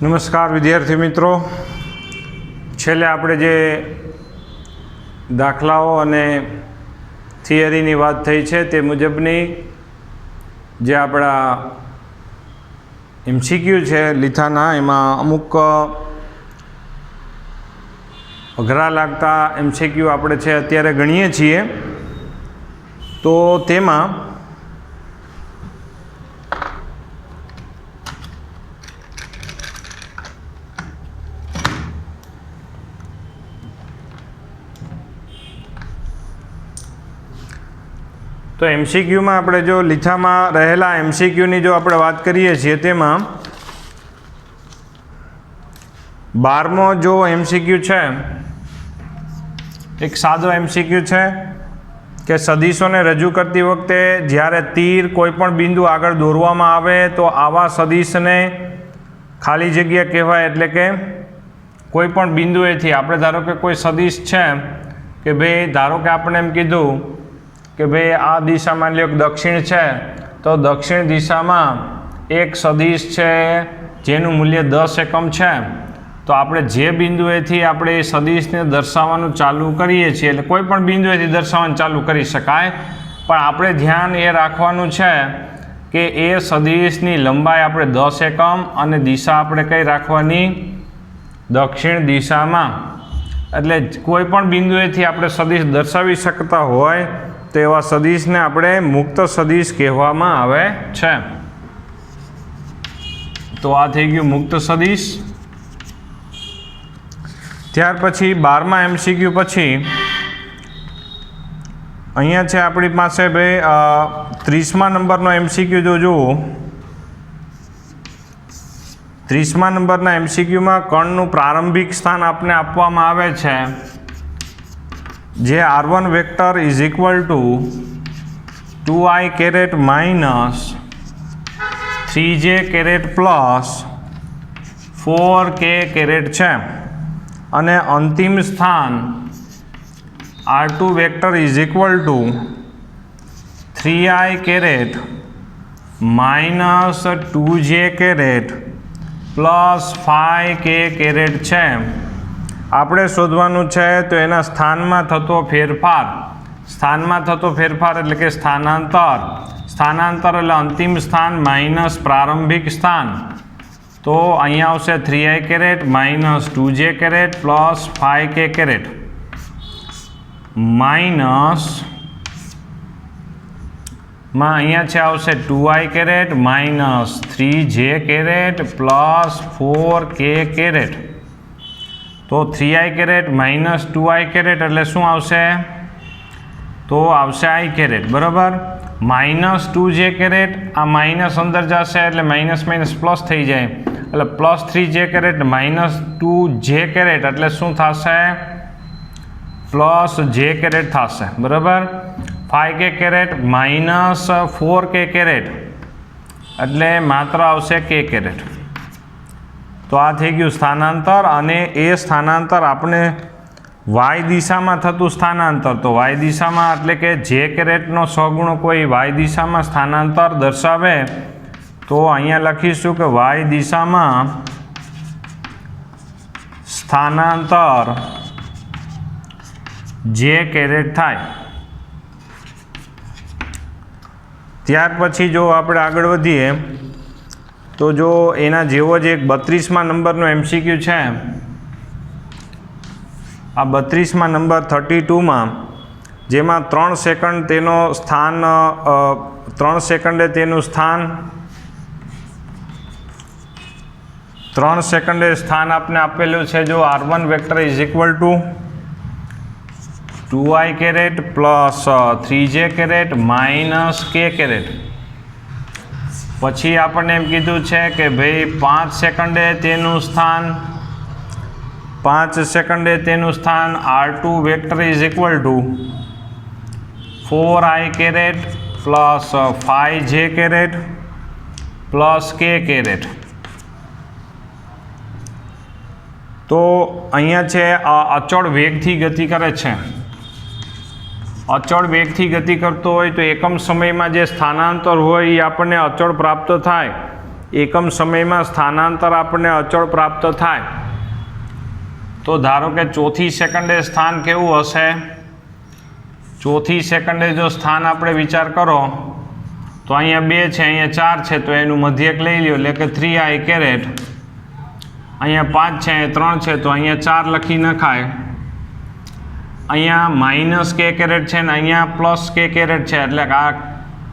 નમસ્કાર વિદ્યાર્થી મિત્રો, છેલ્લે આપણે જે દાખલાઓ અને થિયરીની વાત થઈ છે તે મુજબની જે આપણા MCQ છે લીથાના, એમાં અમુક અઘરા લાગતા MCQ આપણે છે અત્યારે ગણીએ છીએ. તો તેમાં તો MCQમાં આપણે જો લીથામાં રહેલા MCQની જો આપણે વાત કરીએ છીએ તેમાં 12મો જો MCQ છે એક સાદો MCQ છે કે સદિશોને રજૂ કરતી વખતે જ્યારે તીર કોઈ પણ બિંદુ આગળ દોરવામાં આવે તો આવા સદિશને ખાલી જગ્યા કહેવાય. એટલે કે કોઈ પણ બિંદુએથી આપણે ધારો કે કોઈ સદિશ છે કે ભાઈ ધારો કે આપણે એમ કીધું કે ભાઈ આ દિશામાં લ્યો દક્ષિણ છે, તો દક્ષિણ દિશામાં એક સદિશ છે જેનું મૂલ્ય 10 એકમ છે. તો આપણે જે બિંદુએથી આપણે એ સદિશને દર્શાવવાનું ચાલુ કરીએ છીએ, એટલે કોઈ પણ બિંદુએથી દર્શાવવાનું ચાલુ કરી શકાય, પણ આપણે ધ્યાન એ રાખવાનું છે કે એ સદિશની લંબાઈ આપણે 10 એકમ અને દિશા આપણે કઈ રાખવાની, દક્ષિણ દિશામાં. એટલે કોઈ પણ બિંદુએથી આપણે સદિશ દર્શાવી શકતા હોય તો એવા સદિશને આપણે મુક્ત સદિશ કહેવામાં આવે છે. તો આ થઈ ગયું મુક્ત સદિશ. ત્યાર પછી 12મા MCQ પછી અહીંયા છે આપણી પાસે ભાઈ 30મા નંબરનો MCQ જો જુઓ. 30મા નંબરના MCQમાં કણનું પ્રારંભિક સ્થાન આપને આપવામાં આવે છે, જે R1 vector is equal to 2i caret minus 3j caret plus 4k caret છે, અને અંતિમ સ્થાન R2 vector is equal to 3i caret minus 2j caret plus 5k caret છે. આપણે શોધવાનું છે તો એના સ્થાનમાં થતો ફેરફાર. સ્થાનમાં થતો ફેરફાર એટલે કે સ્થાનાંતર. સ્થાનાંતર એટલે અંતિમ સ્થાન માઇનસ પ્રારંભિક સ્થાન. તો અહીંયા આવશે 3i caret minus 2j caret plus 5k caret minus માં અહીંયા છે આવશે 2i caret minus 3j caret plus 4k caret. તો 3i caret minus 2i caret એટલે શું આવશે, તો આવશે i કેરેટ, બરાબર. માઇનસ 2j કેરેટ, આ માઇનસ અંદર જશે એટલે માઇનસ માઇનસ પ્લસ થઈ જાય, એટલે plus 3j caret minus 2j caret એટલે શું થશે, પ્લસ j કેરેટ થશે, બરાબર. 5k caret minus 4k caret એટલે માત્ર આવશે k કેરેટ. તો આ થઈ ગયું સ્થાનાંતર, અને એ સ્થાનાંતર આપણે y દિશામાં થતું સ્થાનાંતર. તો y દિશામાં એટલે કે j કેરેટનો સહગુણો કોઈ y દિશામાં સ્થાનાંતર દર્શાવે તો અહીંયા લખીશું કે y દિશામાં સ્થાનાંતર j કેરેટ થાય. ત્યાર પછી જો આપણે આગળ વધીએ તો જો એના જેવો જ એક 32મા નંબરનો MCQ છે. આ 32મા નંબર 32માં જેમાં 3 સેકન્ડ તેનો સ્થાન 3 સેકન્ડે તેનું સ્થાન 3 સેકન્ડે સ્થાન આપને આપેલું છે. જો R1 vector is equal to 2i caret plus 3j caret minus k caret. પછી આપણને એમ કીધું છે કે ભાઈ 5 સેકન્ડે તેનું સ્થાન R2 vector is equal to 4i caret plus 5j caret plus k caret. તો અહીંયા છે અચળ વેગથી ગતિ કરે છે. અચળ વેગથી ગતિ કરતો હોય તો એકમ સમયમાં જે સ્થાનાંતર હોય એ આપણને અચળ પ્રાપ્ત થાય. એકમ સમયમાં સ્થાનાંતર આપણને અચળ પ્રાપ્ત થાય તો ધારો કે ચોથી સેકન્ડે સ્થાન કેવું હશે? ચોથી સેકન્ડે જો સ્થાન આપણે વિચાર કરો તો અહીંયા 2 છે, અહીંયા 4 છે, તો એનું મધ્યક લઈ લ્યો એટલે કે 3i કેરેટ. અહીંયા 5 છે, અહીંયા 3 છે, તો અહીંયા 4 લખી નખાય. અહીંયા માઇનસ કે કેરેટ છે ને અહીંયા પ્લસ કે કેરેટ છે, એટલે કે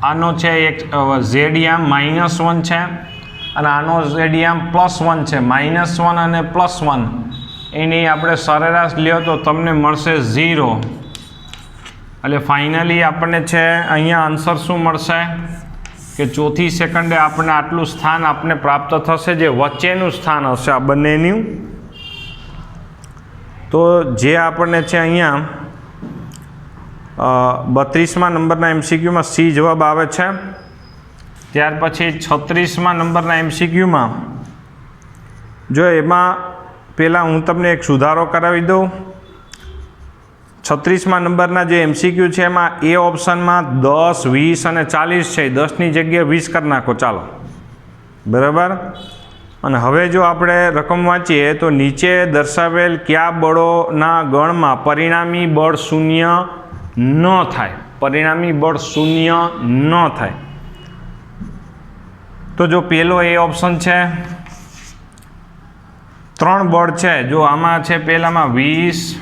આનો છે એક ઝેડિયામ -1 છે અને આનો ઝેડિયામ +1 છે. -1 અને +1 એની આપણે સરેરાશ લ્યો તો તમને મળશે 0. એટલે ફાઇનલી આપણને છે અહીંયા આન્સર શું મળશે કે ચોથી સેકન્ડે આપણને આટલું સ્થાન આપણને પ્રાપ્ત થશે, જે વચ્ચેનું સ્થાન હશે આ બંનેનું. તો જે આપણને છે અહીંયા 32મા નંબરના MCQમાં સી જવાબ આવે છે. ત્યાર પછી 36મા નંબરના MCQમાં જો એમાં પહેલાં હું તમને એક સુધારો કરાવી દઉં. 36મા નંબરના જે MCQ છે એમાં એ ઓપ્શનમાં 10, 20 અને 40 છે. 10ની જગ્યાએ 20 કરી નાખો, ચાલો, બરાબર. અને હવે જો આપણે રકમ વાંચીએ તો નીચે દર્શાવેલ કયા બળોના ગણમાં પરિણામી બળ શૂન્ય ન થાય? પરિણામી બળ શૂન્ય ન થાય. તો જો પહેલો એ ઓપ્શન છે, 3 બળ છે. જો આમાં છે પહેલામાં 20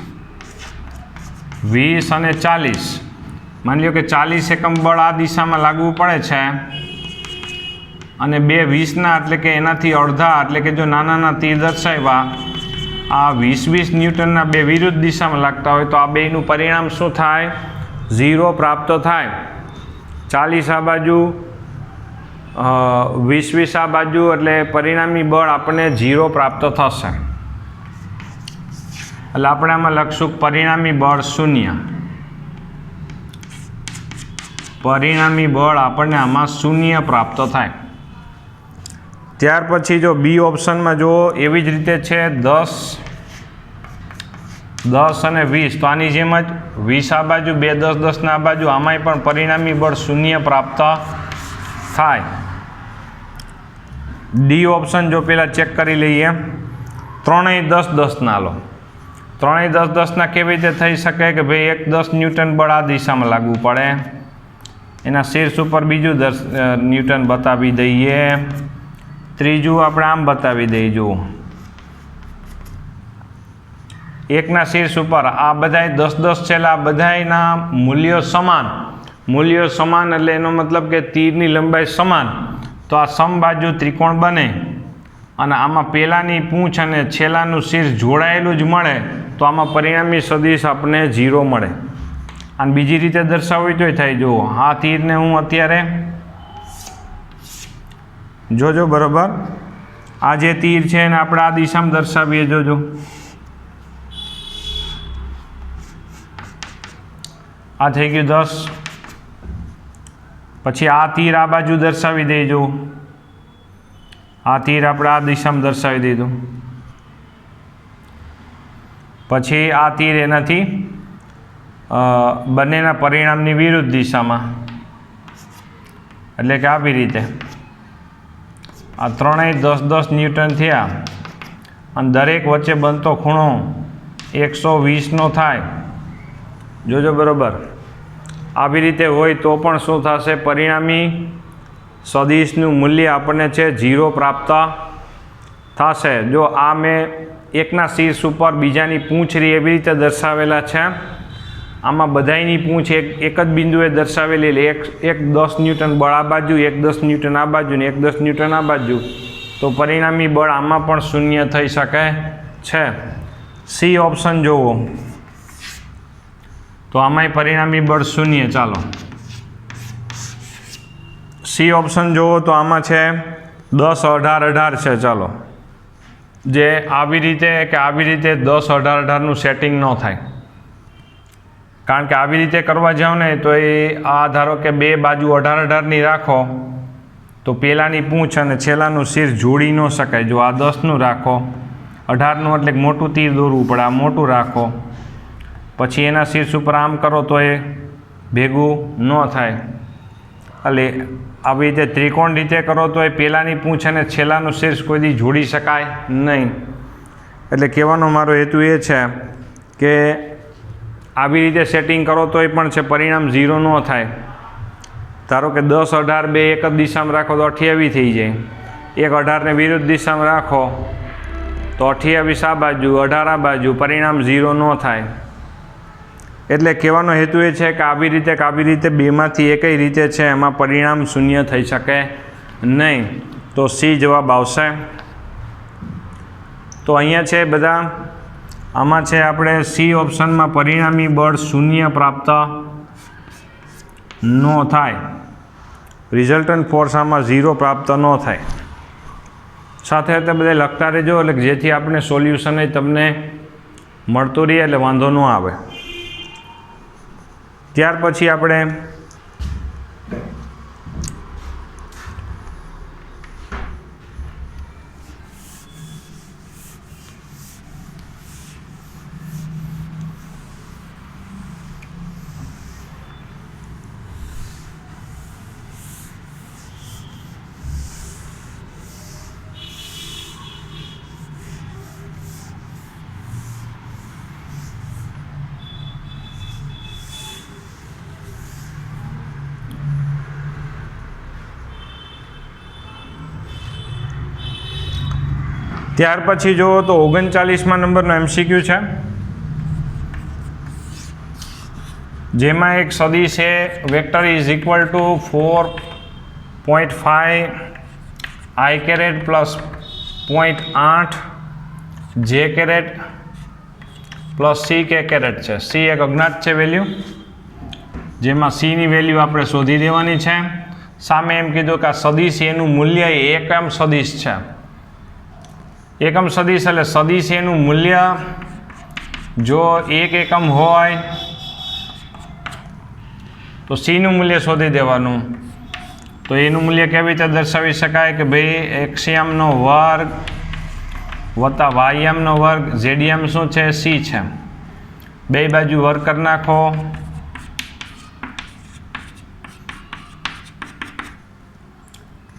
અને 40. માની લો કે 40 એકમ બળ આ દિશામાં લાગવું પડે છે અને 2 20ના એટલે કે એનાથી અડધા, એટલે કે જો નાના તીર દર્શાવ્યા આ 20 ન્યૂટનના 2 વિરુદ્ધ દિશામાં લાગતા હોય તો આ બેનું પરિણામ શું થાય? 0 પ્રાપ્ત થાય. 40 આ બાજુ, 20 આ બાજુ, એટલે પરિણામી બળ આપણને 0 પ્રાપ્ત થશે. એટલે આપણે આમાં લખશું પરિણામી બળ 0. પરિણામી બળ આપણને આમાં 0 પ્રાપ્ત થાય. ત્યાર પછી જો બી ઓપ્શનમાં જો એવી જ રીતે છે 10 અને 20, તો આની જેમ જ 20 આ બાજુ, 2 10 10 ના બાજુ, આમાંય પણ પરિણામી બળ 0 પ્રાપ્ત થાય. ડી ઓપ્શન જો પહેલાં ચેક કરી લઈએ. 3 10 10 ના લો. 3 10 10 ના કેવી રીતે થઈ શકે કે ભાઈ એક 10 ન્યૂટન બળ આ દિશામાં લાગવું પડે, એના શીર્ષ ઉપર બીજું 10 ન્યૂટન બતાવી દઈએ, ત્રીજું આપણે આમ બતાવી દઈએ. જુઓ, એકના શીર્ષ ઉપર આ બધાય 10 10 છે, એટલે આ બધાયના મૂલ્યો સમાન, એટલે એનો મતલબ કે તીરની લંબાઈ સમાન. તો આ સમબાજુ ત્રિકોણ બને અને આમાં પહેલાંની પૂંછ અને છેલ્લાનું શીર્ષ જોડાયેલું જ મળે તો આમાં પરિણામી સદિશ આપણને 0 મળે. અને બીજી રીતે દર્શાવવી તોય થાય. જુઓ, આ તીરને હું અત્યારે જોજો બરાબર, આ જે તીર છે એને આપણે આ દિશામાં દર્શાવીએ. જોજો, આ થઈ ગયું 10. પછી આ તીર આ બાજુ દર્શાવી દેજો. આ તીર આપણે આ દિશામાં દર્શાવી દીધું. પછી આ તીર એનાથી બંનેના પરિણામની વિરુદ્ધ દિશામાં, એટલે કે આવી રીતે. આ ત્રણેય 10 10 ન્યૂટન થયા અને દરેક વચ્ચે બનતો ખૂણો 120નો થાય. જોજો બરાબર, આવી રીતે હોય તો પણ શું થશે? પરિણામી સદિશનું મૂલ્ય આપણને છે 0 પ્રાપ્ત થશે. જો આ મેં એકના શીર્ષ ઉપર બીજાની પૂંછરી એવી રીતે દર્શાવેલા છે, આમાં બધાયની પૂંછ એક જ બિંદુએ દર્શાવેલી, એક 10 ન્યૂટન બળ આ બાજુ, એક 10 ન્યૂટન આ બાજુ ને એક 10 ન્યૂટન આ બાજુ, તો પરિણામી બળ આમાં પણ 0 થઈ શકે છે. સી ઓપ્શન જોવો તો આમાંય પરિણામી બળ 0. ચાલો સી ઓપ્શન જુઓ તો આમાં છે 10 18 18 છે. ચાલો, જે આવી રીતે કે આવી રીતે 10 18 18નું સેટિંગ ન થાય, કારણ કે આવી રીતે કરવા જાઓ ને તો એ આ ધારો કે બે બાજુ 18 18ની રાખો તો પહેલાંની પૂંછ અને છેલ્લાનું શીર જોડી ન શકાય. જો આ 10નું રાખો, 18નું એટલે મોટું તીર દોરવું પડે, આ મોટું રાખો, પછી એના શીર્ષ ઉપર આમ કરો તો એ ભેગું ન થાય. એટલે આવી રીતે ત્રિકોણ રીતે કરો તો એ પહેલાંની પૂંછ અને છેલ્લાનું શીર્ષ કોઈ દી જોડી શકાય નહીં. એટલે કહેવાનો મારો હેતુ એ છે કે આવી રીતે સેટિંગ કરો તોય પણ છે પરિણામ 0 ન થાય. ધારો કે 10, 18 બે એક જ દિશામાં રાખો તો 28 થઈ જાય. એક 18 ને વિરુદ્ધ દિશામાં રાખો તો 28 આ બાજુ 18 આ બાજુ, પરિણામ 0 ન થાય. એટલે કહેવાનો હેતુ એ છે કે આવી રીતે બેમાંથી એકય રીતે છે એમાં પરિણામ 0 થઈ શકે નહીં. તો સી જવાબ આવશે. તો અહીંયા છે બધા, આમાં છે આપણે સી ઓપ્શનમાં પરિણામી બળ 0 પ્રાપ્ત ન થાય. રિઝલ્ટન્ટ ફોર્સ આમાં 0 પ્રાપ્ત ન થાય. સાથે સાથે બધા લખતા રહેજો એટલે જેથી આપણે સોલ્યુશન તમને મળતું રહે એટલે વાંધો ન આવે. ત્યાર પછી આપણે ત્યાર પછી જુઓ તો 39મા નંબરનો MCQ છે, જેમાં એક સદિશ છે vector is equal to 4.5 I caret plus 0.8 J caret plus C K caret છે. C એક અજ્ઞાત છે વેલ્યુ, જેમાં C ની વેલ્યુ આપણે શોધી દેવાની છે. સામે એમ કીધું કે આ સદિશ એનું મૂલ્ય એકમ સદિશ છે. એકમ સદિશ એટલે સદિશ એનું મૂલ્ય જો 1 એકમ હોય તો C નું મૂલ્ય શોધી દેવાનું. તો એનું મૂલ્ય કેવી રીતે દર્શાવી શકાય કે ભાઈ એક્સયામનો વર્ગ વત્તા વાયયામનો વર્ગ, ઝેડયામ શું છે? C છે. બે બાજુ વર્ગ કરી નાખો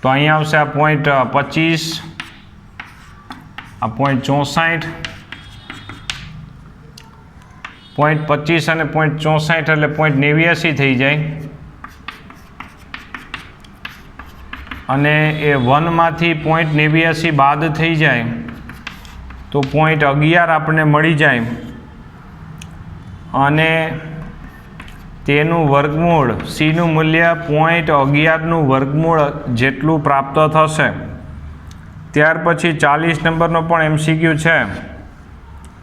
તો અહીંયા આવશે આ 0.25, આ 0.64, 0.25 અને 0.64 એટલે 0.89 થઈ જાય. અને એ 1માંથી 0.89 બાદ થઈ જાય તો 0.11 આપણને મળી જાય. અને તેનું વર્ગમૂળ સીનું મૂલ્ય 0.11નું વર્ગમૂળ જેટલું પ્રાપ્ત થશે. ત્યાર પછી 40 નંબરનો પણ MCQ છે.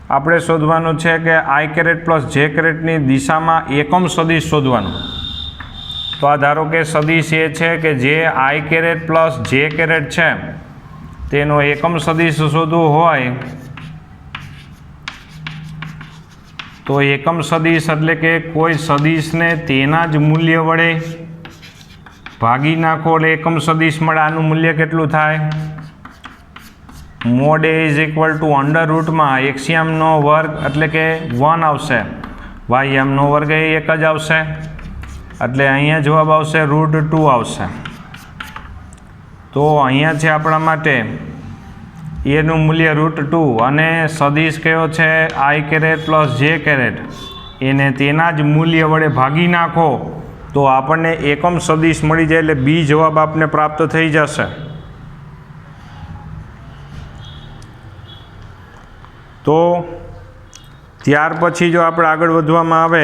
આપણે શોધવાનું છે કે I કેરેટ પ્લસ J કેરેટની દિશામાં એકમ સદિશ શોધવાનું. તો આ ધારો કે સદિશ એ છે કે જે I caret plus J caret છે તેનો એકમ સદિશ શોધવું હોય તો એકમ સદિશ એટલે કે કોઈ સદિશને તેના જ મૂલ્ય વડે ભાગી નાખો એટલે એકમ સદિશ મળે. આનું મૂલ્ય કેટલું થાય? Mod A is equal to under રૂટમાં એક્સયામનો વર્ગ એટલે કે 1 આવશે, વાયયામનો વર્ગ એ 1 જ આવશે. એટલે અહીંયા જવાબ આવશે √2 આવશે. તો અહીંયા છે આપણા માટે એનું મૂલ્ય √2 અને સદિશ કયો છે I caret plus J caret, એને તેના જ મૂલ્ય વડે ભાગી નાખો તો આપણને એકમ સદિશ મળી જાય. એટલે બી જવાબ આપને પ્રાપ્ત થઈ જશે. તો ત્યાર પછી જો આપણે આગળ વધવામાં આવે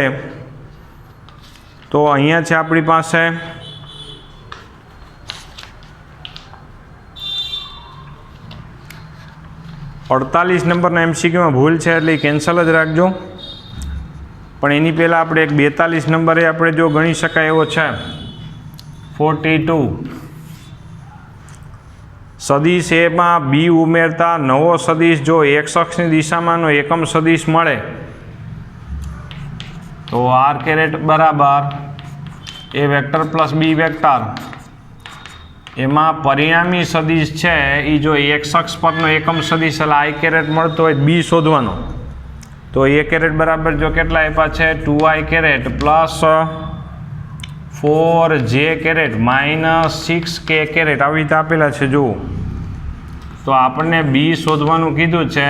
તો અહીંયા છે આપણી પાસે 48 નંબરના MCQમાં ભૂલ છે એટલે કેન્સલ જ રાખજો. પણ એની પહેલાં આપણે એક 42 નંબરે આપણે જો ગણી શકાય એવો છે 42. સદિશ એમાં બી ઉમેરતા નવો સદિશ જો x અક્ષની દિશામાંનો એકમ સદિશ મળે તો R કેરેટ બરાબર એ વેક્ટર પ્લસ બી વેક્ટર, એમાં પરિણામી સદિશ છે એ જો x અક્ષ પરનો એકમ સદિશ એટલે I કેરેટ મળતો હોય બી શોધવાનો. તો એ કેરેટ બરાબર જો કેટલા આપ્યા છે 2I caret plus 4j minus 6k આવી રીતે આપેલા છે જુઓ. તો આપણને બી શોધવાનું કીધું છે,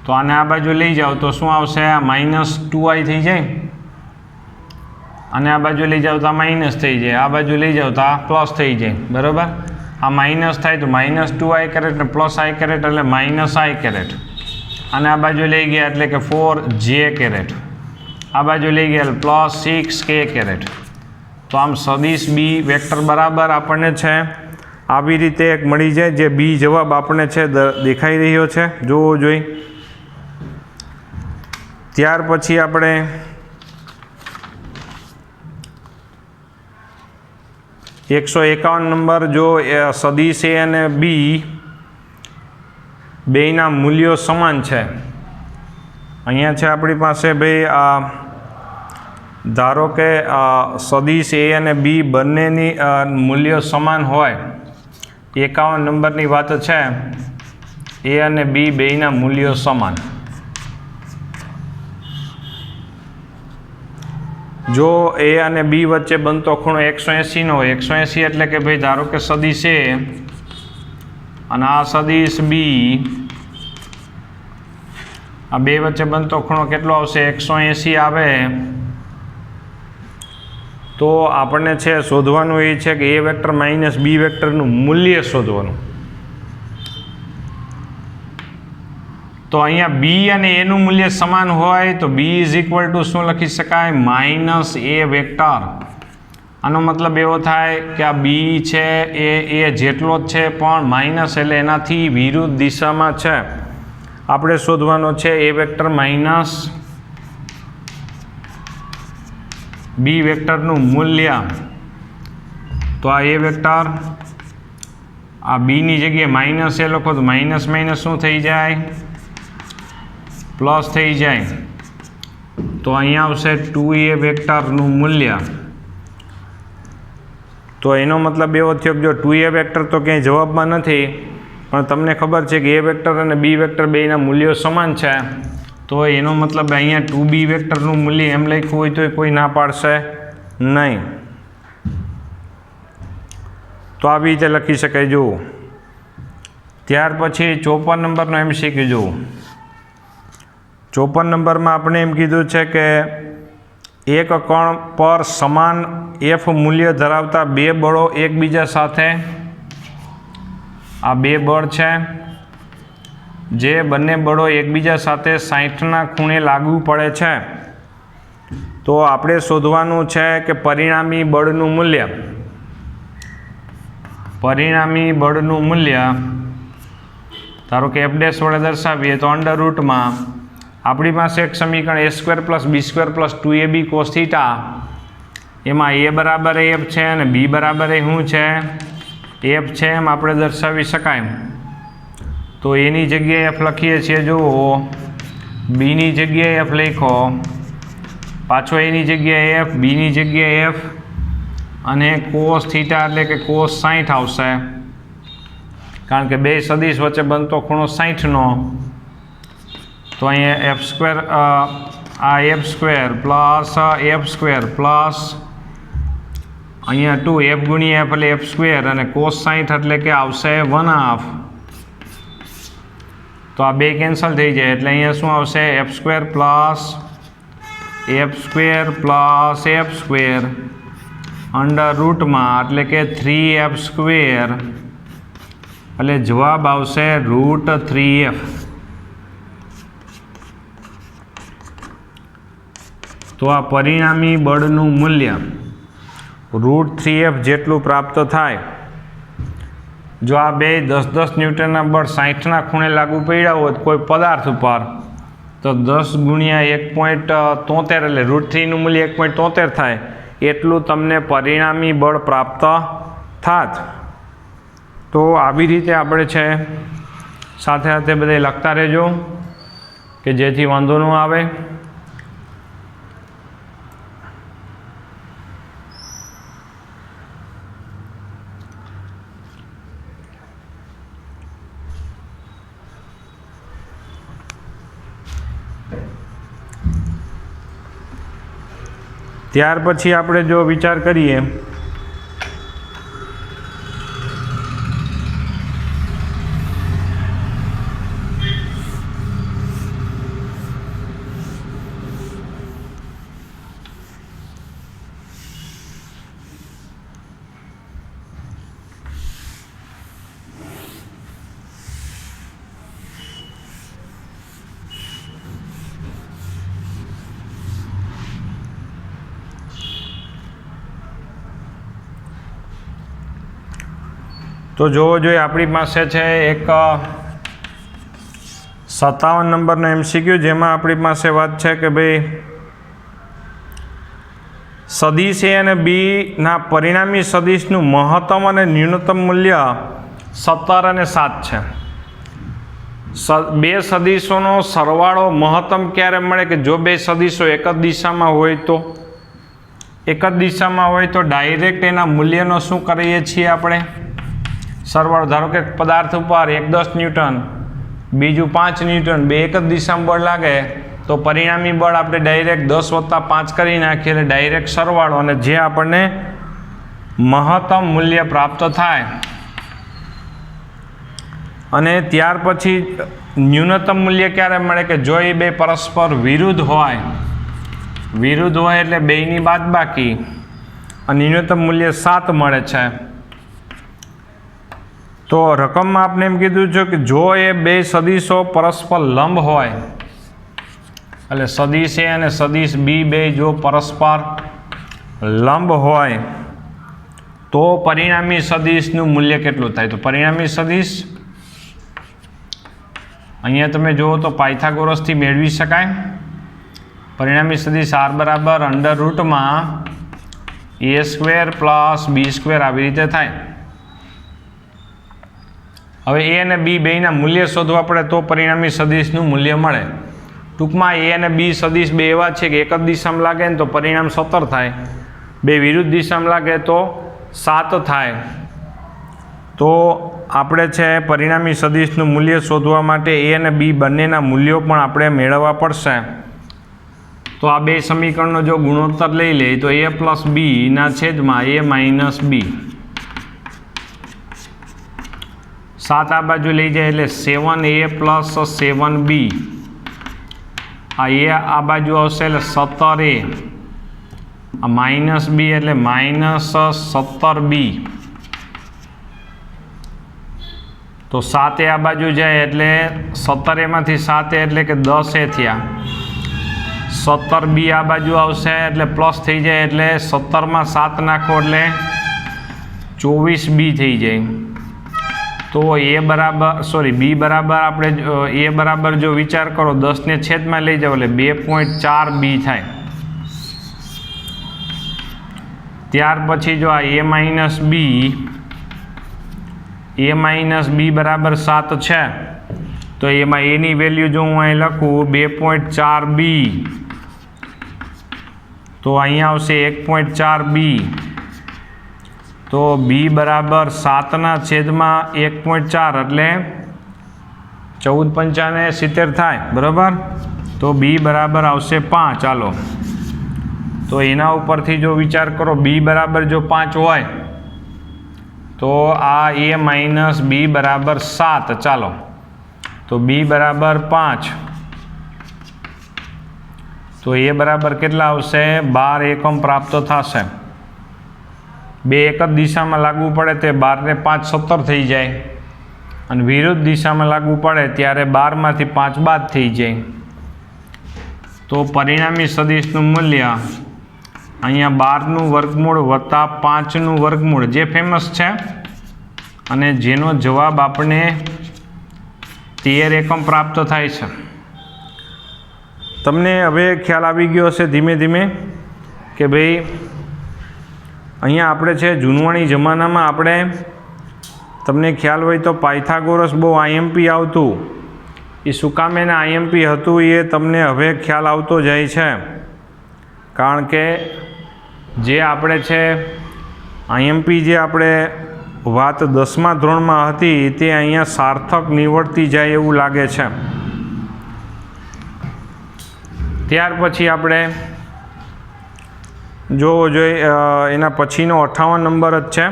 તો આને આ બાજુ લઈ જાઓ તો શું આવશે? આ -2i થઈ જાય, અને આ બાજુ લઈ જાઓ તો આ માઇનસ થઈ જાય, આ બાજુ લઈ જાઓ તો આ પ્લસ થઈ જાય. બરાબર, આ માઇનસ થાય તો -2i ને પ્લસ i એટલે -i, અને આ બાજુ લઈ ગયા એટલે કે 4j, આ બાજુ લઈ ગયા પ્લસ 6k. તો આમ સદિશ બી વેક્ટર બરાબર આપણને છે આવી રીતે એક મળી જાય, જે બી જવાબ આપણને છે દેખાઈ રહ્યો છે, જોવો જોઈ. ત્યાર પછી આપણે નંબર, જો સદિશ એ અને બી બેયના મૂલ્યો સમાન છે. અહીંયા છે આપણી પાસે ભાઈ ધારો કે સદિશ એ અને બી બંનેની મૂલ્યો સમાન હોય. 51 નંબરની વાત છે, એ અને બી બેયના મૂલ્યો સમાન. જો એ અને બી વચ્ચે બનતો ખૂણો 180 નો હોય, 180 એટલે કે ભાઈ ધારો કે સદિશ એ અને આ સદિશ બી, આ બે વચ્ચે બનતો ખૂણો કેટલો આવશે? 180 આવે. તો આપણને છે શોધવાનું એ છે કે એ વેક્ટર માઇનસ બી વેક્ટરનું મૂલ્ય શોધવાનું. તો અહીંયા બી અને એનું મૂલ્ય સમાન હોય તો બી ઇઝ ઇક્વલ ટુ શું લખી શકાય? -a vector. આનો મતલબ એવો થાય કે આ બી છે એ જેટલો જ છે, પણ માઇનસ એટલે એનાથી વિરુદ્ધ દિશામાં છે. આપણે શોધવાનો છે એ વેક્ટર માઇનસ બી વેક્ટરનું મૂલ્ય. તો આ એ વેક્ટર, આ બીની જગ્યાએ માઇનસ એ લખો તો માઇનસ માઇનસ શું થઈ જાય? પ્લસ થઈ જાય. તો અહીંયા આવશે 2a વેક્ટરનું મૂલ્ય. તો એનો મતલબ એવો થયો કે જો 2a વેક્ટર તો ક્યાંય જવાબમાં નથી, પણ તમને ખબર છે કે એ વેક્ટર અને બી વેક્ટર બેયના મૂલ્યો સમાન છે, તો એનો મતલબ અહીંયા 2b વેક્ટરનું મૂલ્ય એમ લખ્યું હોય તો કોઈ ના પાડશે નહીં. તો આવી રીતે લખી શકાય. જુઓ, ત્યાર પછી 54 નંબરનો MCQ જુઓ. 54 નંબરમાં આપણે એમ કીધું છે કે એક કણ પર સમાન f મૂલ્ય ધરાવતા બે બળો એકબીજા સાથે, આ બે બળ છે, જે બંને બળો એકબીજા સાથે 60ના ખૂણે લાગુ પડે છે. તો આપણે શોધવાનું છે કે પરિણામી બળનું મૂલ્ય. પરિણામી બળનું મૂલ્ય ધારો કે f' વડે દર્શાવીએ તો અંડર રૂટમાં આપણી પાસે એક સમીકરણ a² + b² + 2ab cos θ, એમાં a બરાબર f છે અને b બરાબર શું છે? f છે, એમ આપણે દર્શાવી શકાય. તો એની જગ્યાએ f લખીએ છીએ. જુઓ, બીની જગ્યાએ f લખો, પાછો એની જગ્યાએ f, બીની જગ્યાએ f, અને cos θ એટલે કે cos 60 આવશે, કારણ કે બે સદિશ વચ્ચે બનતો ખૂણો 60નો. તો અહીંયા f² આ f² પ્લસ f² પ્લસ અહીંયા 2 f ગુણ્યા f એટલે f², અને cos 60 એટલે કે આવશે 1/2. તો આ બે કેન્સલ થઈ જાય એટલે અહીંયા શું આવશે? f² plus f² plus f² under રૂટમાં એટલે કે 3f², એટલે જવાબ આવશે √3f. તો આ પરિણામી બળનું મૂલ્ય √3f જેટલું પ્રાપ્ત થાય. જો આ બે 10-10 ન્યૂટનના બળ 60ના ખૂણે લાગુ પડ્યા હોત કોઈ પદાર્થ ઉપર, તો 10 ગુણ્યા 1.73 એટલે √3નું મૂલ્ય 1.73 થાય, એટલું તમને પરિણામી બળ પ્રાપ્ત થાત. તો આવી રીતે આપણે છે સાથે સાથે બધે લખતા રહેજો કે જેથી વાંધો ન આવે. ત્યાર પછી આપણે જો વિચાર કરીએ તો જોવો જોઈએ આપણી પાસે છે એક 57 નંબરનો MCQ, જેમાં આપણી પાસે વાત છે કે ભાઈ સદિશ A અને Bના પરિણામી સદિશનું મહત્તમ અને ન્યૂનતમ મૂલ્ય 17 અને 7 છે. બે સદિશોનો સરવાળો મહત્તમ ક્યારે મળે કે જો બે સદિશો એક જ દિશામાં હોય તો ડાયરેક્ટ એના મૂલ્યનો શું કરીએ છીએ આપણે સરવાળો. ધારો કે પદાર્થ ઉપર 10 ન્યૂટન, બીજું 5 ન્યૂટન, બે એક જ દિશામાં બળ લાગે તો પરિણામી બળ આપણે ડાયરેક્ટ 10 + 5 કરી નાખીએ એટલે ડાયરેક્ટ સરવાળો, અને જે આપણને મહત્તમ મૂલ્ય પ્રાપ્ત થાય. અને ત્યાર પછી ન્યૂનતમ મૂલ્ય ક્યારે મળે કે જો એ બે પરસ્પર વિરુદ્ધ હોય એટલે બેયની બાદબાકી, અને ન્યૂનતમ મૂલ્ય 7 મળે છે. તો રકમમાં આપણે એમ કીધું છે કે જો એ બે સદિશો પરસ્પર લંબ હોય, એટલે સદિશ A અને સદિશ B બે જો પરસ્પર લંબ હોય તો પરિણામી સદિશનું મૂલ્ય કેટલું થાય. તો પરિણામી સદિશ અહીંયા તમે જુઓ તો પાયથાગોરસથી મેળવી શકાય. પરિણામી સદિશ R = √A² + B² આવી રીતે થાય. હવે A અને B બેયના મૂલ્ય શોધવા પડે તો પરિણામી સદિશનું મૂલ્ય મળે. ટૂંકમાં A અને B સદિશ બે એવા છે કે એક જ દિશામાં લાગે ને તો પરિણામ 17 થાય, બે વિરુદ્ધ દિશામાં લાગે તો 7 થાય. તો આપણે છે પરિણામી સદિશનું મૂલ્ય શોધવા માટે A અને B બંનેના મૂલ્યો પણ આપણે મેળવવા પડશે. તો આ બે સમીકરણનો જો ગુણોત્તર લઈ લે તો A + B/A - B, 7 આ બાજુ લઈ જાય એટલે 7A + 7B, આ બાજુ આવશે એટલે 17A, આ -B એટલે -17B. તો 7A આ બાજુ જાય એટલે 17A માંથી 7A એટલે કે 10A થયા. 17B આ બાજુ આવશે એટલે પ્લસ થઈ જાય એટલે 17માં 7 નાખો એટલે 24B થઈ જાય. તો B બરાબર આપણે A બરાબર જો વિચાર કરો 10 ને છેદમાં લઈ જાઓ એટલે 2.4B થાય. ત્યાર પછી જો આ A - B બરાબર 7 છે તો એમાં A ની વેલ્યુ જો હું અહીં લખું 2.4B તો અહીંયા આવશે 1.4B. તો B બરાબર 7/1.4 એટલે 14×5 = 70 થાય, બરાબર. તો B બરાબર આવશે 5. ચાલો તો એના ઉપરથી જો વિચાર કરો B બરાબર જો 5 હોય તો આ A - B બરાબર 7. ચાલો તો B બરાબર 5 તો A બરાબર કેટલા આવશે 12 એકમ પ્રાપ્ત થશે. બે એક જ દિશામાં લાગવું પડે તે 12 ને 5 17 થઈ જાય, અને વિરુદ્ધ દિશામાં લાગવું પડે ત્યારે 12માંથી 5 બાદ થઈ જાય. તો પરિણામી સદિશનું મૂલ્ય અહીંયા 12નું વર્ગમૂળ વત્તા 5નું વર્ગમૂળ જે ફેમસ છે, અને જેનો જવાબ આપણે 13 એકમ પ્રાપ્ત થાય છે. તમને હવે ખ્યાલ આવી ગયો હશે ધીમે ધીમે કે ભાઈ અહીંયા આપણે છે જૂનવાણી જમાનામાં આપણે તમને ખ્યાલ હોય તો પાયથાગોરસ બહુ IMP આવતું. એ શું કામ એને IMP હતું એ તમને હવે ખ્યાલ આવતો જાય છે, કારણ કે જે આપણે છે IMP જે આપણે વાત 10મા ધોરણમાં હતી તે અહીંયા સાર્થક નીવડતી જાય એવું લાગે છે. ત્યાર પછી આપણે જોવો જોઈએ એના પછીનો 58 નંબર જ છે.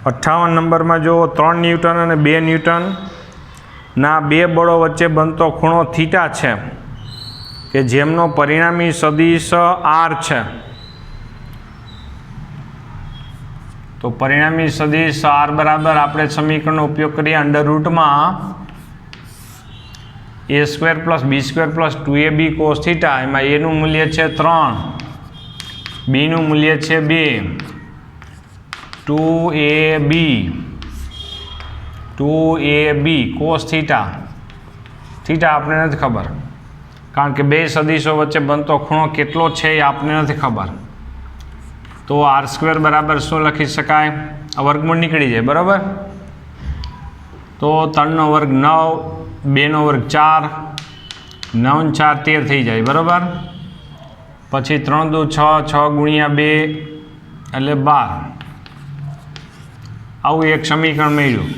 58 નંબરમાં જો 3 ન્યૂટન અને 2 ન્યૂટનના બે બળો વચ્ચે બનતો ખૂણો થીટા છે કે જેમનો પરિણામી સદિશ આર છે. તો પરિણામી સદિશ આર બરાબર આપણે સમીકરણનો ઉપયોગ કરીએ અંડરરૂટમાં a² + b² + 2ab cos theta. એમાં એનું મૂલ્ય છે 3, બીનું મૂલ્ય છે 2, 2ab cos થીટા. થીટા આપણે નથી ખબર કારણ કે બે સદિશો વચ્ચે બનતો ખૂણો કેટલો છે એ આપણે નથી ખબર. તો r² બરાબર શું લખી શકાય? વર્ગમૂળ નીકળી જાય બરાબર. તો 3નો વર્ગ 9, 2નો વર્ગ 4, 9 × 4 13 થઈ જાય બરાબર. પછી 3 દુ 6, 6 × 2 એટલે 12. આવું એક સમીકરણ મળ્યું.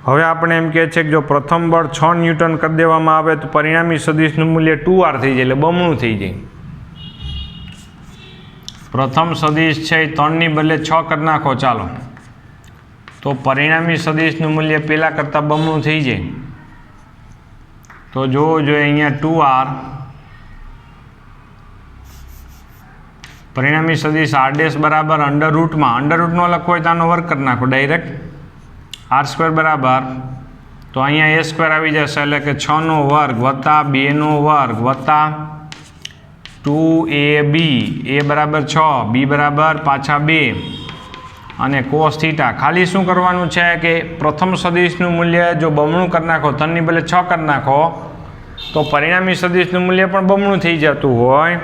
હવે આપણે એમ કહે છે કે જો પ્રથમ બળ 6 ન્યૂટન કરી દેવામાં આવે તો પરિણામી સદિશનું મૂલ્ય 2r થઈ જાય, એટલે બમણું થઈ જાય. પ્રથમ સદિશ છે એ 3ની બદલે 6 કરી નાખો ચાલો, તો પરિણામી સદિશનું મૂલ્ય પહેલાં કરતાં બમણું થઈ જાય. તો જોવો જોઈએ અહીંયા 2r પરિણામી સદિશ r' બરાબર અંડરરૂટમાં લખવો હોય તો આનો વર્ગ કરી નાખો ડાયરેક્ટ. r² બરાબર તો અહીંયા a² આવી જશે એટલે કે 6નો વર્ગ વત્તા 2નો વર્ગ વત્તા 2ab, a બરાબર 6, b બરાબર પાછા 2 અને cos થીટા. ખાલી શું કરવાનું છે કે પ્રથમ સદિશનું મૂલ્ય જો બમણું કરી નાખો, 3ની બદલે 6 કરી નાખો તો પરિણામી સદિશનું મૂલ્ય પણ બમણું થઈ જતું હોય.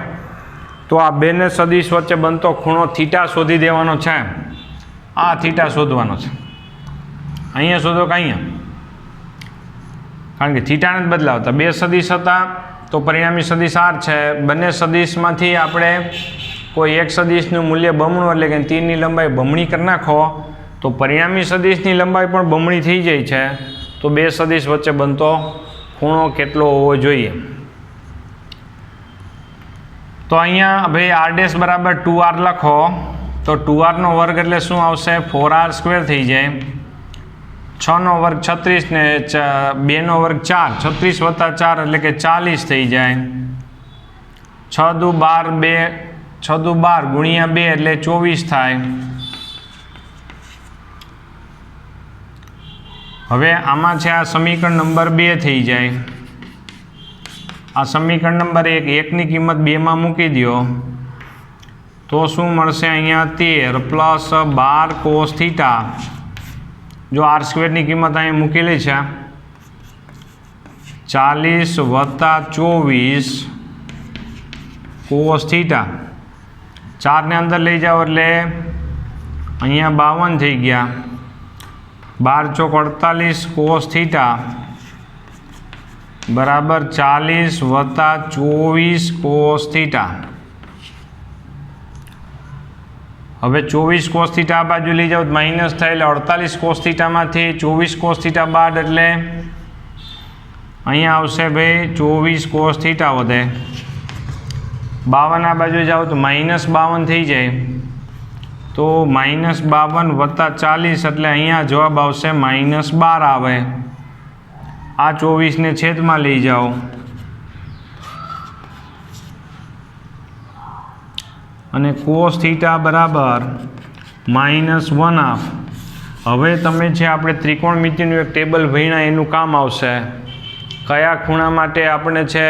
તો આ બેને સદિશ વચ્ચે બનતો ખૂણો થીટા શોધી દેવાનો છે. આ થીટા શોધવાનો છે. અહીંયા શોધો કે અહીંયા, કારણ કે થીટાને જ બદલાવતા. બે સદિશ હતા તો પરિણામી સદિશ આર છે. બંને સદિશમાંથી આપણે કોઈ એક સદિશનું મૂલ્ય બમણું એટલે કે તીરની લંબાઈ બમણી કરી નાખો તો પરિણામી સદિશની લંબાઈ પણ બમણી થઈ જાય છે. તો બે સદિશ વચ્ચે બનતો ખૂણો કેટલો હોવો જોઈએ? તો અહીંયા ભાઈ r' બરાબર 2r લખો તો 2rનો વર્ગ એટલે શું આવશે? 4r² થઈ જાય. 6નો વર્ગ 36 ને 2નો વર્ગ 4, 36 + 4 એટલે કે 40 થઈ જાય. 6 દુ 12, 6 દુ 12 × 2 એટલે 24 થાય. હવે આમાં છે આ સમીકરણ નંબર 2 થઈ જાય. આ સમીકરણ નંબર 1, ની કિંમત 2માં મૂકી દો તો શું મળશે? અહીંયા 13 + 12 cos થીટા. જો r² ની કિંમત અહીંયા મૂકેલી છે 40 + 24 cos થીટા. 4ને અંદર લઈ જાઓ એટલે અહીંયા 52 થઈ ગયા. 12 × 48 cos થીટા બરાબર 40 + 24 cos થીટા. હવે 24 cos થીટા આ બાજુ લઈ જાઓ માઇનસ થાય એટલે 48 cos થીટામાંથી 24 cos થીટા બાદ એટલે અહીંયા આવશે ભાઈ 24 cos થીટા વધે. 52 આ બાજુ જાઓ તો -52 થઈ જાય. તો -52 + 40 એટલે અહીંયા જવાબ આવશે -12 આવે. આ 24ને છેદમાં લઈ જાઓ અને cos થીટા બરાબર -1/2. હવે તમે છે આપણે ત્રિકોણમિતિનું એક ટેબલ ભણ્યા એનું કામ આવશે. કયા ખૂણા માટે આપણે છે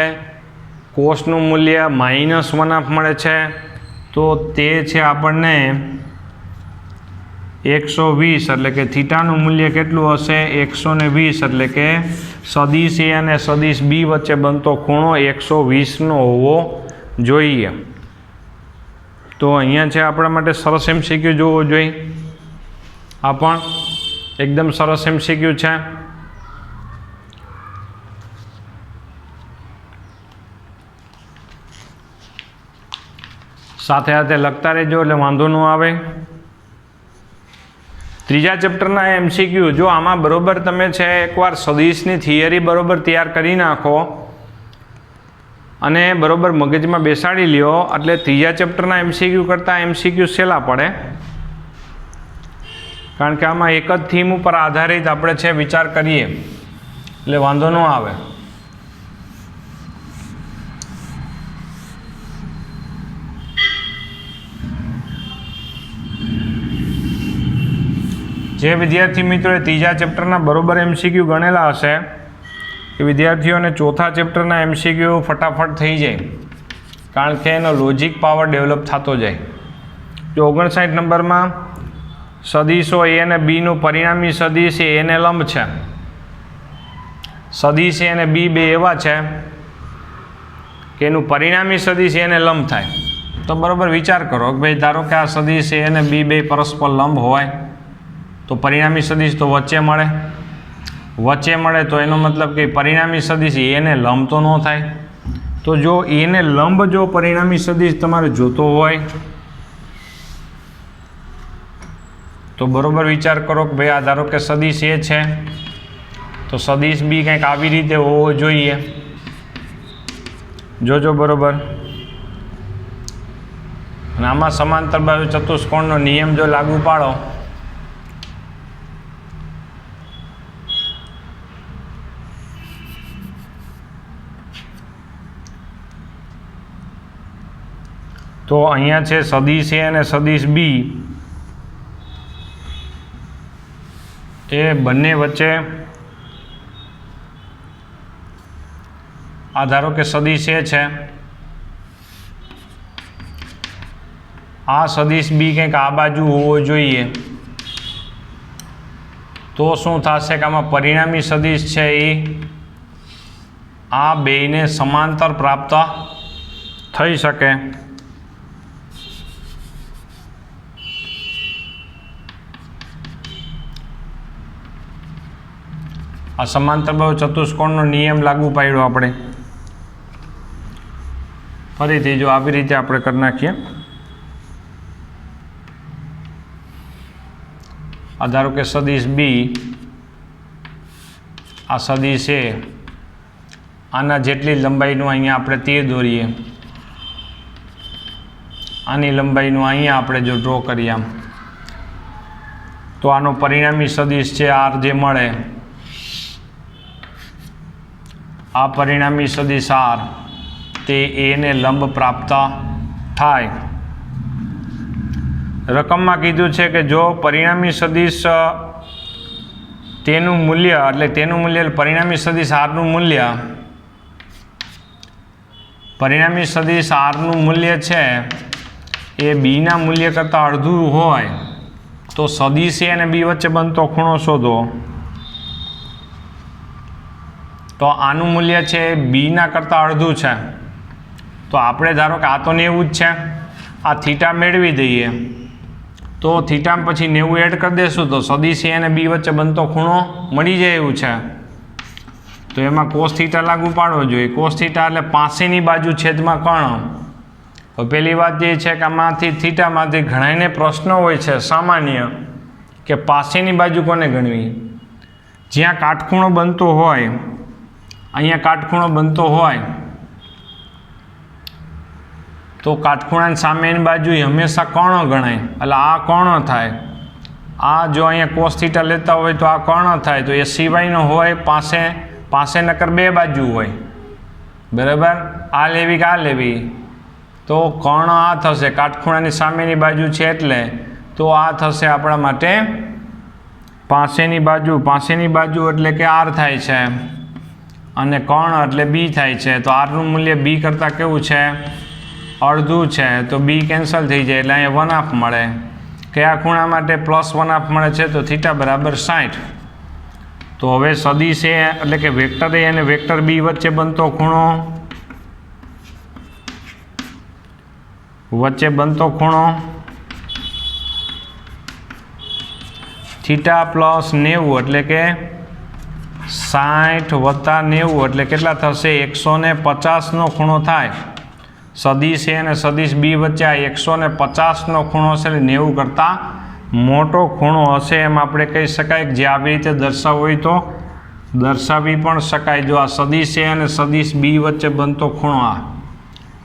કોસનું મૂલ્ય -1/2 મળે છે? તો તે છે આપણને 120 એટલે કે થીટાનું મૂલ્ય કેટલું હશે? 120 એટલે કે સદિશ એ અને સદિશ બી વચ્ચે બનતો ખૂણો 120નો હોવો જોઈએ. તો અહીંયા છે આપણા માટે સરસ MCQ જોવો જોઈએ. આ પણ એકદમ સરસ MCQ છે. સાથે સાથે લખતા રહેજો એટલે વાંધો ન આવે. ત્રીજા ચેપ્ટરના MCQ જો આમાં બરોબર તમે છે એકવાર સદિશની થિયરી બરોબર તૈયાર કરી નાખો અને બરોબર મગજમાં બેસાડી લ્યો એટલે ત્રીજા ચેપ્ટરના MCQ કરતાં MCQ સહેલા પડે, કારણ કે આમાં એક જ થીમ ઉપર આધારિત આપણે છે વિચાર કરીએ એટલે વાંધો ન આવે. જે વિદ્યાર્થી મિત્રોએ ત્રીજા ચેપ્ટરના બરોબર MCQ ગણેલા હશે એ વિદ્યાર્થીઓને ચોથા ચેપ્ટરના MCQ ફટાફટ થઈ જાય, કારણ કે એનો લોજિક પાવર ડેવલપ થતો જાય. જો 59 નંબરમાં સદિશો A અને Bનું પરિણામી સદિશ એ એને લંબ છે, સદિશ A અને B બે એવા છે કે એનું પરિણામી સદિશ એને લંબ થાય. તો બરાબર વિચાર કરો કે ભાઈ ધારો કે આ સદિશ A અને B બે પરસ્પર લંબ હોય તો પરિણામી સદિશ તો વચ્ચે મળે તો એનો મતલબ કે પરિણામી સદિશ એને લંબ તો ન થાય. તો જો એને લંબ જો પરિણામી સદિશ તમારે જોતો હોય તો બરોબર વિચાર કરો કે ભાઈ આ ધારો કે સદિશ A છે તો સદિશ B કંઈક આવી રીતે હોવો જોઈએ. જોજો બરોબર. અને આમાં સમાંતર બાજુ ચતુષ્કોણનો નિયમ જો લાગુ પાડો તો અહીંયા છે સદિશ A અને સદિશ B એ બંને વચ્ચે આ ધારો કે સદિશ A છે, આ સદિશ B કંઈક આ બાજુ હોવો જોઈએ. તો શું થશે કે આમાં પરિણામી સદિશ છે એ આ બેયને સમાંતર પ્રાપ્ત થઈ શકે. આ સમાંતર બાજુ ચતુષ્કોણનો નિયમ લાગુ પાડ્યો આપણે. ફરીથી જો આવી રીતે આપણે કરી નાખીએ. આ ધારો કે સદિશ B આ સદિશ A આના જેટલી લંબાઈનું અહીંયા આપણે તીર દોરીએ, આની લંબાઈનું અહીંયા આપણે જો ડ્રો કરીએ આમ તો આનો પરિણામી સદિશ છે R જે મળે આ પરિણામી સદિશ R તે A ને લંબ પ્રાપ્ત થાય. રકમમાં કીધું છે કે જો પરિણામી સદિશ તેનું મૂલ્ય પરિણામી સદિશ Rનું મૂલ્ય પરિણામી સદિશ Rનું મૂલ્ય છે એ Bના મૂલ્ય કરતાં અડધું હોય તો સદિશ A અને B વચ્ચે બનતો ખૂણો શોધો. તો આનું મૂલ્ય છે એ Bના કરતાં અડધું છે તો આપણે ધારો કે આ તો 90 જ છે, આ થીટા મેળવી દઈએ તો થીટામાં પછી 90 એડ કરી દેશું તો સદિશ A અને B વચ્ચે બનતો ખૂણો મળી જાય એવું છે. તો એમાં કોસ થીટા લાગુ પાડવો જોઈએ. કોસ થીટા એટલે પાસેની બાજુ છેદમાં કર્ણ. તો પહેલી વાત એ છે કે આમાંથી થીટામાંથી ઘણાને પ્રશ્ન હોય છે સામાન્ય કે પાસેની બાજુ કોને ગણવી. જ્યાં કાટખૂણો બનતો હોય, અહીંયા કાટખૂણો બનતો હોય તો કાટખૂણાની સામેની બાજુ હંમેશા કર્ણ ગણાય એટલે આ કર્ણ થાય. આ જો અહીંયા કોસ થીટા લેતા હોય તો આ કર્ણ થાય. તો એ સિવાયનો હોય પાસે નકર બે બાજુ હોય બરાબર, આ લેવી કે આ લેવી તો કર્ણ આ થશે, કાટખૂણાની સામેની બાજુ છે એટલે તો આ થશે આપણા માટે પાસેની બાજુ એટલે કે R થાય છે અને કર્ણ એટલે B થાય છે. તો Rનું મૂલ્ય B કરતાં કેવું છે અડધું છે તો B કેન્સલ થઈ જાય એટલે અહીંયા 1/2 મળે. કયા ખૂણા માટે +1/2 મળે છે તો થીટા બરાબર 60. તો હવે સદિશ A એટલે કે વેક્ટર A અને વેક્ટર B વચ્ચે બનતો ખૂણો થીટા +90 એટલે કે 60 + 90 એટલે કેટલા થશે 150નો ખૂણો થાય. સદિશ A અને સદિશ B વચ્ચે આ 150નો ખૂણો છે એટલે 90 કરતાં મોટો ખૂણો હશે એમ આપણે કહી શકાય કે જે આવી રીતે દર્શાવવું હોય તો દર્શાવી પણ શકાય. જો આ સદિશ એ અને સદિશ બી વચ્ચે બનતો ખૂણો આ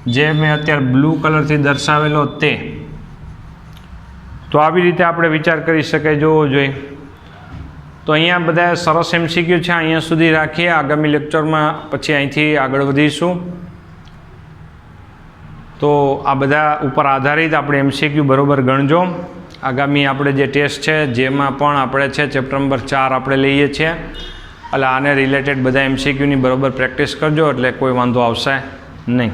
જે મેં અત્યારે બ્લુ કલરથી દર્શાવેલો તે, તો આવી રીતે આપણે વિચાર કરી શકાય, જોવો જોઈએ. તો અહીંયા બધા સરસ MCQ છે, અહીંયા સુધી રાખીએ. આગામી લેક્ચરમાં પછી અહીંથી આગળ વધીશું. તો આ બધા ઉપર આધારિત આપણે MCQ બરાબર ગણજો. આગામી આપણે જે ટેસ્ટ છે જેમાં પણ આપણે છે ચેપ્ટર નંબર 4 આપણે લઈએ છીએ, એટલે આને રિલેટેડ બધા MCQની બરાબર પ્રેક્ટિસ કરજો એટલે કોઈ વાંધો આવશે નહીં.